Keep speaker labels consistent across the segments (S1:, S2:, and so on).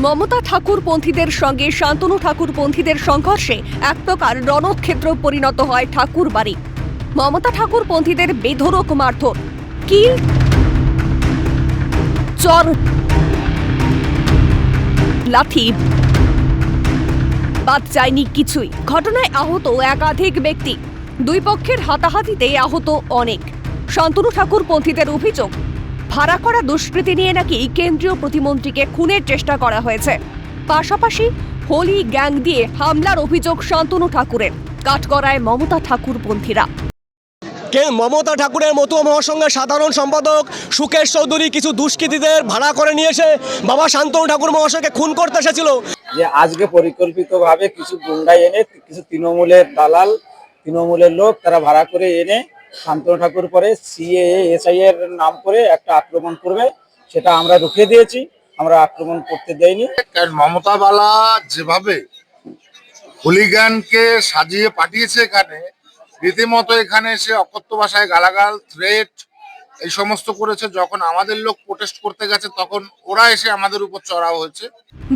S1: মমতা ঠাকুরপন্থীদের সঙ্গে শান্তনু ঠাকুরপন্থীদের সংঘর্ষে এক প্রকার রণক্ষেত্র পরিণত হয় ঠাকুরবাড়ি। মমতা ঠাকুরপন্থীদের বেধড়ক মারধর, কিল, চর, লাঠি, বাদ যায়নি কিছুই। ঘটনায় আহত একাধিক ব্যক্তি, দুই পক্ষের হাতাহাতিতে আহত অনেক। শান্তনু ঠাকুরপন্থীদের অভিযোগ, ভাড়া করা দুষ্কৃতী নিয়ে নাকি কেন্দ্রীয় প্রতিমন্ত্রীকে খুনের চেষ্টা করা হয়েছে। পাশাপাশি হোলি গ্যাং দিয়ে হামলার অভিযোগ শান্তনু ঠাকুরের। কাঠগড়ায় মমতা ঠাকুরপন্থীরা।
S2: মমতা ঠাকুরের মতুয়া মহাসংঘের সাধারণ সম্পাদক সুকেশ চৌধুরী কিছু দুষ্কৃতীদের ভাড়া করে নিয়ে এসে বাবা শান্তনু ঠাকুর মহাশয়কে খুন করতে এসেছিল।
S3: যে আজকে পরিকল্পিতভাবে কিছু গুন্ডা এনে, কিছু তৃণমূলের দালাল, তৃণমূলের লোক তারা ভাড়া করে এনে শান্তনু ঠাকুর পরে সিএএ এসআই এর নাম করে একটা আক্রমণ করবে, সেটা আমরা রুখে দিয়েছি। আমরা আক্রমণ করতে দেইনি।
S4: কারণ মমতা বালা যেভাবে হুলিগানকে সাজিয়ে পাঠিয়েছে এখানে, রীতিমতো এখানে এসে অকথ্য ভাষায় গালাগাল, থ্রেট এই সমস্ত করেছে। যখন আমাদের লোক প্রোটেস্ট করতে গেছে তখন ওরা এসে আমাদের উপর চড়াও হয়েছে।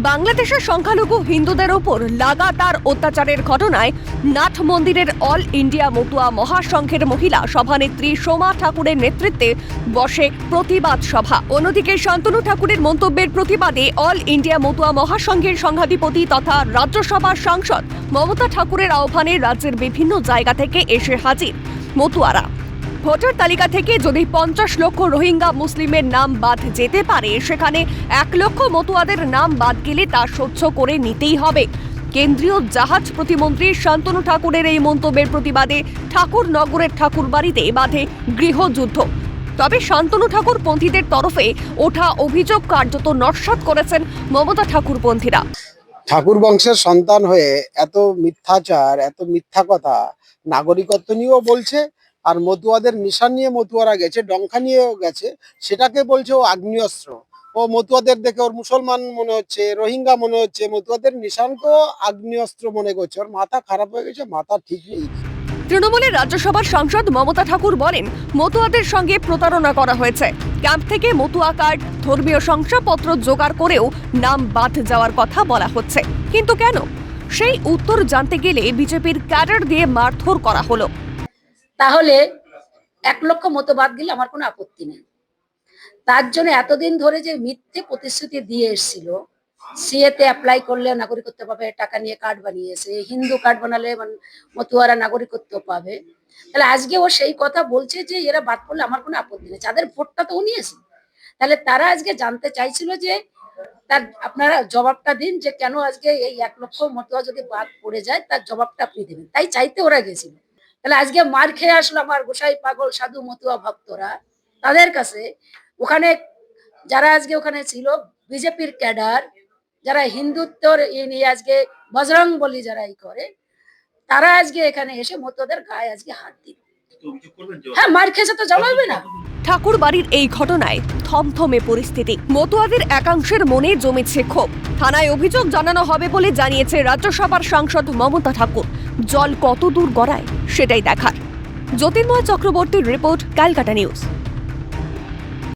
S1: বাংলাদেশের সংখ্যালঘু হিন্দুদের উপর লাগাতার অত্যাচারের ঘটনায় নাথ মন্দিরের অল ইন্ডিয়া মতুয়া মহাসংঘের মহিলা সভানেত্রী সোমা ঠাকুরের নেতৃত্বে বসে প্রতিবাদ সভা। অন্যদিকে শান্তনু ঠাকুরের মন্তব্যের প্রতিবাদে অল ইন্ডিয়া মতুয়া মহাসংঘের সংঘাধিপতি তথা রাজ্যসভার সাংসদ মমতা ঠাকুরের আহ্বানে রাজ্যের বিভিন্ন জায়গা থেকে এসে হাজির মতুয়ারা। ভোটার তালিকা থেকে যদি 50 লক্ষ রোহিঙ্গা মুসলিমের নাম বাদ যেতে পারে, সেখানে 1 লক্ষ মতুয়াদের নাম বাদ গেলে তা সহ্য করে নিতেই হবে। কেন্দ্রীয় জাহাজ প্রতিমন্ত্রী শান্তনু ঠাকুরের এই মন্তব্যের প্রতিবাদে ঠাকুরনগরের ঠাকুরবাড়িতে বাধে গৃহযুদ্ধ। তবে শান্তনু ঠাকুরপন্থীদের তরফে ওঠা অভিযোগ কার্যত নস্যাৎ করেছেন মমতা ঠাকুরপন্থীরা।
S5: ঠাকুর বংশের সন্তান হয়ে এত মিথ্যাচার, এত মিথ্যা কথা নাগরিকত্ব নিয়েও বলছে, আর মতুয়াদের নিশান নিয়ে মতুয়ারা গেছে, ডঙ্কা নিয়েও গেছে, সেটাকে বলছে ও আগ্নেয়াস্ত্র। ও মতুয়াদের দেখে ওর মুসলমান মনে হচ্ছে, রোহিঙ্গা মনে হচ্ছে, মতুয়াদের নিশানকেও আগ্নেয়াস্ত্র মনে করছে। ওর মাথা খারাপ হয়ে গেছে, মাথা ঠিক নেই।
S1: তৃণমূলের রাজ্যসভার সাংসদ মমতা ঠাকুর বলেন, মতুয়াদের সঙ্গে প্রতারণা করা হয়েছে। ক্যাম্প থেকে মতুয়া কার্ড, ধর্মীয় শংসাপত্র জোগাড় করেও নাম বাদ যাওয়ার কথা বলা হচ্ছে। কিন্তু কেন? সেই উত্তর জানতে গেলে বিজেপির ক্যাডার দিয়ে মারধর করা হলো।
S6: তাহলে 1 লক্ষ মতো বাদ গেলে আমার কোনো আপত্তি নেই। তার জন্য এতদিন ধরে যে মিথ্যে প্রতিশ্রুতি দিয়ে এসেছিল, সিএতে অ্যাপ্লাই করলে নাগরিকত্ব পাবে, টাকা নিয়ে কার্ড বানিয়েছে, হিন্দু কার্ড বানালে মতুয়ারা নাগরিকত্ব পাবে, তাহলে আজকে ও সেই কথা বলছে যে এরা বাদ পড়লে আমার কোনো আপত্তি নেই। যাদের ভোটটা তো নিয়েছে, তাহলে তারা আজকে জানতে চাইছিল যে তার আপনারা জবাবটা দিন, যে কেন আজকে এই 1 লক্ষ মতুয়া যদি বাদ পড়ে যায় তার জবাবটা আপনি দেবেন। তাই চাইতে ওরা গেছিল। তাহলে আজকে মার খেয়ে আসলো আমার গোসাই পাগল সাধু মতুয়া ভক্তরা, তাদের কাছে ওখানে যারা আজকে ওখানে ছিল বিজেপির ক্যাডার, যারা হিন্দুত্বর নিয়ে আজকে বজরং বলি যারা করে, তারা আজকে এখানে এসে মতুয়াদের গায়ে আজকে হাত দিল। হ্যাঁ, মার খেয়েছে তো জবাবে না।
S1: ঠাকুর বাড়ির এই ঘটনায় থমথমে পরিস্থিতি। মতুয়াদের একাংশের মনে জমেছে ক্ষোভ। থানায় অভিযোগ জানানো হবে বলে জানিয়েছে রাজ্যসভার সাংসদ মমতা ঠাকুর। জল কত দূর গড়ায় সেটাই দেখার। জ্যোতির্ময় চক্রবর্তীর রিপোর্ট, ক্যালকাটা নিউজ।